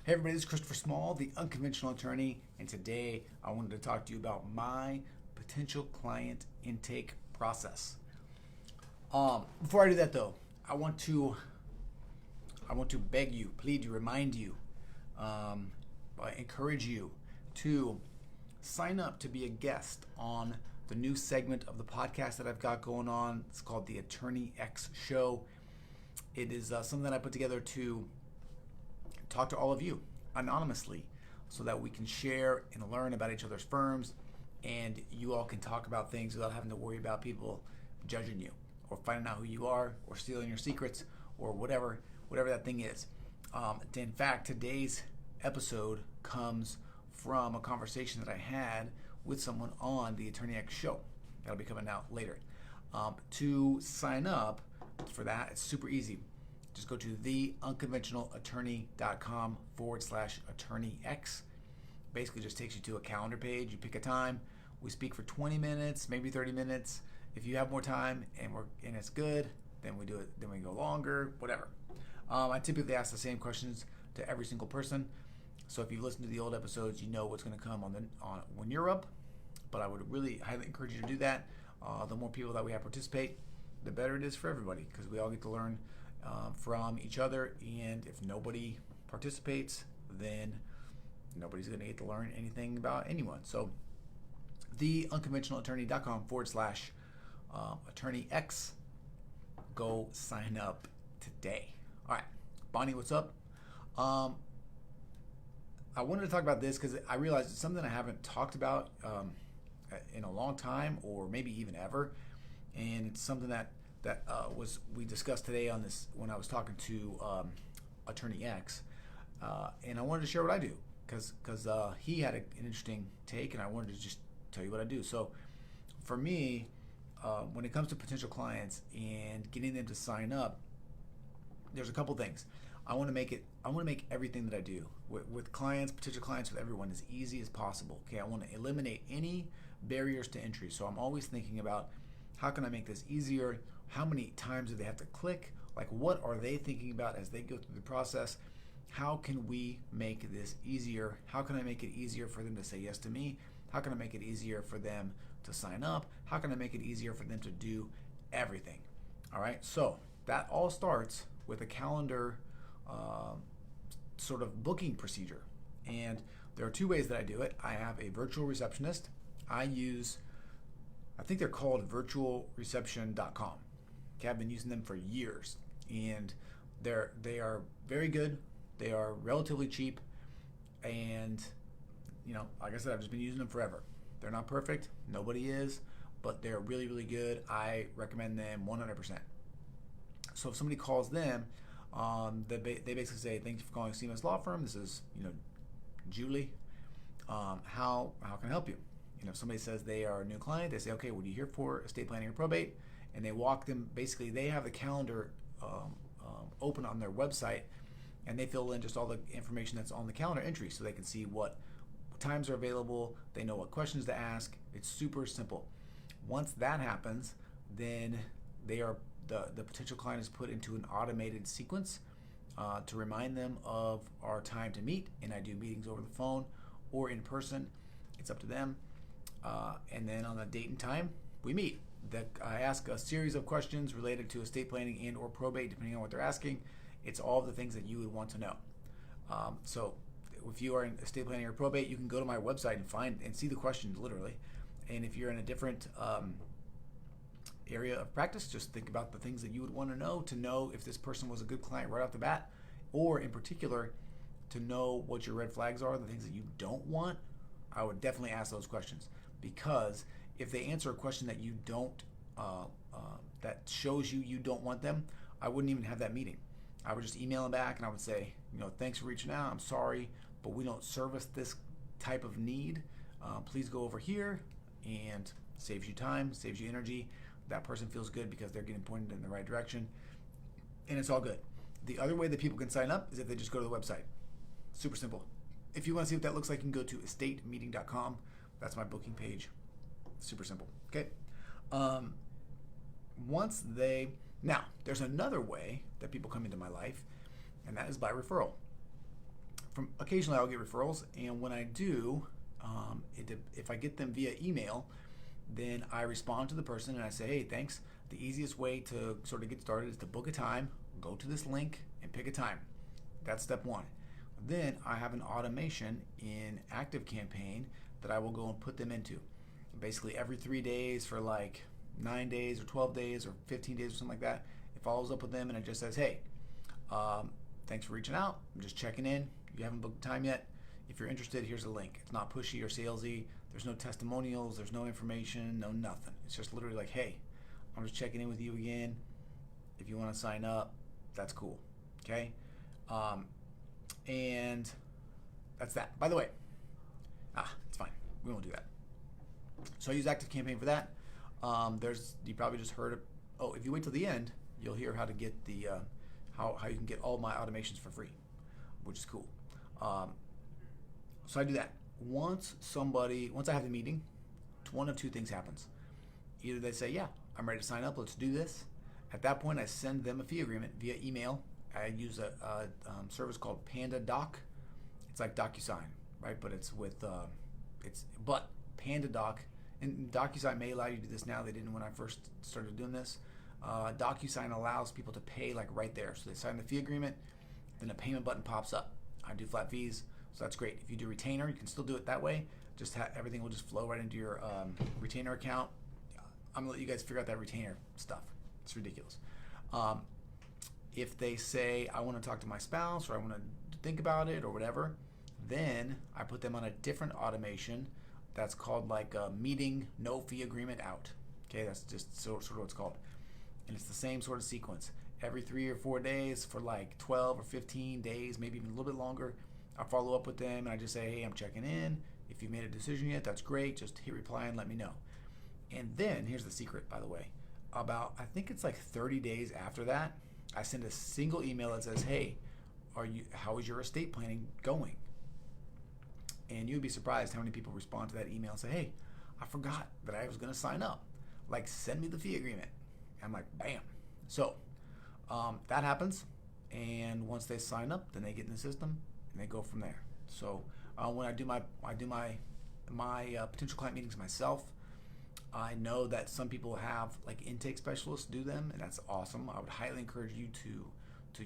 Hey everybody, this is Christopher Small, the Unconventional Attorney, and today I wanted to talk to you about my potential client intake process. Before I do that though, I want to beg you, plead you, remind you, encourage you to sign up to be a guest on the new segment of the podcast that I've got going on. It's called the Attorney X Show. It is something that I put together to talk to all of you anonymously so that we can share and learn about each other's firms, and you all can talk about things without having to worry about people judging you or finding out who you are or stealing your secrets or whatever that thing is. In fact, today's episode comes from a conversation that I had with someone on the Attorney X Show. That'll be coming out later. To sign up for that, it's super easy. Just go to theunconventionalattorney.com/attorneyx. Basically just takes you to a calendar page. You pick a time. We speak for 20 minutes, maybe 30 minutes. If you have more time and it's good, then we do it. Then we go longer, whatever. I typically ask the same questions to every single person. So if you've listened to the old episodes, you know what's going to come on when you're up. But I would really highly encourage you to do that. The more people that we have participate, the better it is for everybody, because we all get to learn from each other. And if nobody participates, then nobody's going to get to learn anything about anyone. So theunconventionalattorney.com/attorneyx. Go sign up today. All right, Bonnie, what's up? I wanted to talk about this because I realized it's something I haven't talked about in a long time, or maybe even ever, and it's something that we discussed today on this when I was talking to Attorney X, and I wanted to share what I do because he had an interesting take, and I wanted to just tell you what I do. So for me, when it comes to potential clients and getting them to sign up, there's a couple things. I want to make everything that I do with clients, potential clients, with everyone, as easy as possible. Okay, I want to eliminate any barriers to entry. So I'm always thinking about, how can I make this easier? How many times do they have to click? Like, what are they thinking about as they go through the process? How can we make this easier? How can I make it easier for them to say yes to me? How can I make it easier for them to sign up? How can I make it easier for them to do everything? All right, so that all starts with a calendar sort of booking procedure. And there are two ways that I do it. I have a virtual receptionist. I think they're called virtualreception.com. Okay, I've been using them for years, and they are very good. They are relatively cheap, and like I said, I've just been using them forever. They're not perfect. Nobody is, but they're really, really good. I recommend them 100%. So if somebody calls them, they basically say, "Thank you for calling CMS Law Firm. This is Julie. How can I help you?" If somebody says they are a new client, they say, "Okay, what are you here for? Estate planning or probate?" And they walk them. Basically, they have the calendar open on their website, and they fill in just all the information that's on the calendar entry, so they can see what times are available. They know what questions to ask. It's super simple. Once that happens, then the potential client is put into an automated sequence to remind them of our time to meet. And I do meetings over the phone or in person. It's up to them. And then on a date and time, we meet. I ask a series of questions related to estate planning and or probate, depending on what they're asking. It's all the things that you would want to know. So if you are in estate planning or probate, you can go to my website and find and see the questions literally. And if you're in a different area of practice, just think about the things that you would want to know if this person was a good client right off the bat, or in particular, to know what your red flags are, the things that you don't want. I would definitely ask those questions, because if they answer a question that you don't, that shows you don't want them, I wouldn't even have that meeting. I would just email them back and I would say, "Thanks for reaching out. I'm sorry, but we don't service this type of need. Please go over here," and saves you time, saves you energy. That person feels good because they're getting pointed in the right direction, and it's all good. The other way that people can sign up is if they just go to the website. Super simple. If you want to see what that looks like, you can go to estatemeeting.com. That's my booking page. Super simple. Okay. Now, there's another way that people come into my life, and that is by referral. from occasionally I'll get referrals, and when I do, if I get them via email, then I respond to the person and I say, hey, thanks. The easiest way to sort of get started is to book a time, go to this link, and pick a time. That's step one. Then I have an automation in ActiveCampaign that I will go and put them into. Basically every 3 days for like 9 days or 12 days or 15 days or something like that, it follows up with them and it just says, hey, thanks for reaching out. I'm just checking in. You haven't booked time yet. If you're interested, here's a link. It's not pushy or salesy. There's no testimonials. There's no information. No nothing. It's just literally like, hey, I'm just checking in with you again. If you want to sign up, that's cool. Okay? And that's that. By the way, it's fine. We won't do that. So I use ActiveCampaign for that. You probably just heard of, if you wait till the end, you'll hear how to get the how you can get all my automations for free, which is cool. So I do that. Once I have the meeting, one of two things happens. Either they say, yeah, I'm ready to sign up, let's do this. At that point, I send them a fee agreement via email. I use a service called Panda Doc. It's like DocuSign, right? But it's with Panda Doc, and DocuSign may allow you to do this now. They didn't when I first started doing this. DocuSign allows people to pay like right there. So they sign the fee agreement, then a payment button pops up. I do flat fees, so that's great. If you do retainer, you can still do it that way. Just everything will just flow right into your retainer account. I'm gonna let you guys figure out that retainer stuff. It's ridiculous. If they say, I want to talk to my spouse or I want to think about it or whatever, then I put them on a different automation that's called like a meeting no fee agreement out. Okay, that's just sort of what it's called. And it's the same sort of sequence. Every 3 or 4 days for like 12 or 15 days, maybe even a little bit longer, I follow up with them and I just say, hey, I'm checking in. If you've made a decision yet, that's great. Just hit reply and let me know. And then, here's the secret, by the way. I think it's like 30 days after that, I send a single email that says, hey, how is your estate planning going? And you'd be surprised how many people respond to that email and say, hey, I forgot that I was going to sign up. Like, send me the fee agreement. And I'm like, bam. So that happens. And once they sign up, then they get in the system and they go from there. So when I do my potential client meetings myself, I know that some people have like intake specialists do them, and that's awesome. I would highly encourage you to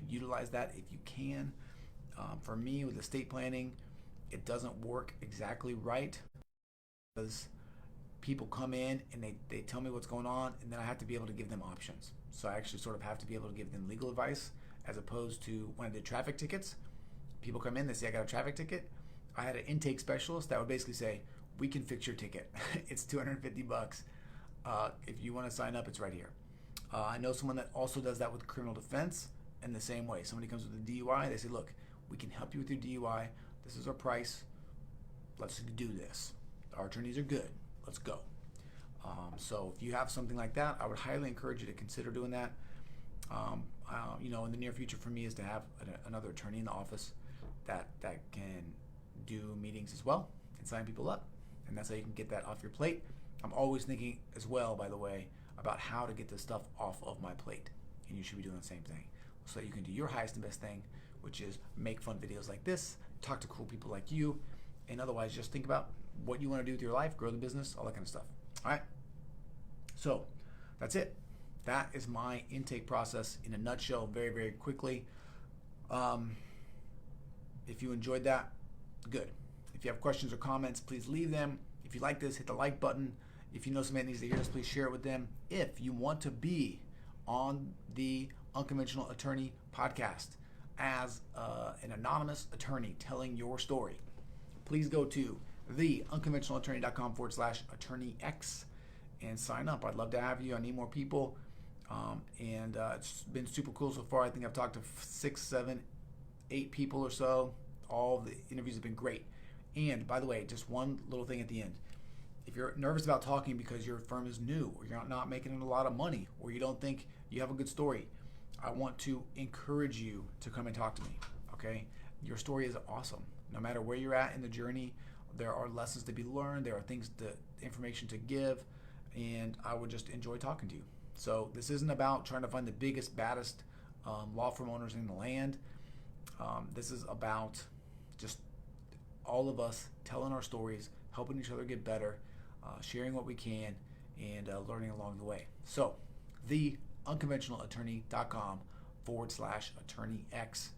utilize that if you can. For me, with estate planning, it doesn't work exactly right because people come in and they tell me what's going on, and then I have to be able to give them options. So I actually sort of have to be able to give them legal advice, as opposed to when I did traffic tickets. People come in, they say, I got a traffic ticket. I had an intake specialist that would basically say, we can fix your ticket. It's $250. If you want to sign up, it's right here. I know someone that also does that with criminal defense in the same way. Somebody comes with a DUI, they say, look, we can help you with your DUI. This is our price. Let's do this. Our attorneys are good. Let's go. So if you have something like that, I would highly encourage you to consider doing that. In the near future for me is to have another attorney in the office that can do meetings as well and sign people up. And that's how you can get that off your plate. I'm always thinking as well, by the way, about how to get this stuff off of my plate. And you should be doing the same thing. So that you can do your highest and best thing, which is make fun videos like this, talk to cool people like you, and otherwise just think about what you want to do with your life, grow the business, all that kind of stuff. All right? So that's it. That is my intake process in a nutshell, very, very quickly. If you enjoyed that, good. If you have questions or comments, please leave them. If you like this, hit the like button. If you know somebody that needs to hear this, please share it with them. If you want to be on the Unconventional Attorney podcast as an anonymous attorney telling your story, please go to theunconventionalattorney.com/attorneyx and sign up. I'd love to have you. I need more people. It's been super cool so far. I think I've talked to 6, 7, 8 people or so. All the interviews have been great. And by the way, just one little thing at the end. If you're nervous about talking because your firm is new, or you're not making a lot of money, or you don't think you have a good story, I want to encourage you to come and talk to me, okay? Your story is awesome. No matter where you're at in the journey, there are lessons to be learned, there are information to give, and I would just enjoy talking to you. So this isn't about trying to find the biggest, baddest law firm owners in the land. This is about just all of us telling our stories, helping each other get better, sharing what we can, and learning along the way. So, theunconventionalattorney.com/attorneyx.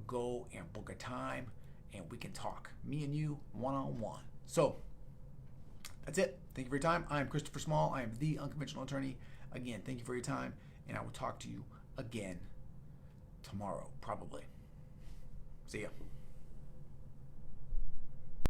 Go and book a time, and we can talk, me and you, one-on-one. So, that's it. Thank you for your time. I am Christopher Small. I am the Unconventional Attorney. Again, thank you for your time, and I will talk to you again tomorrow, probably. See ya.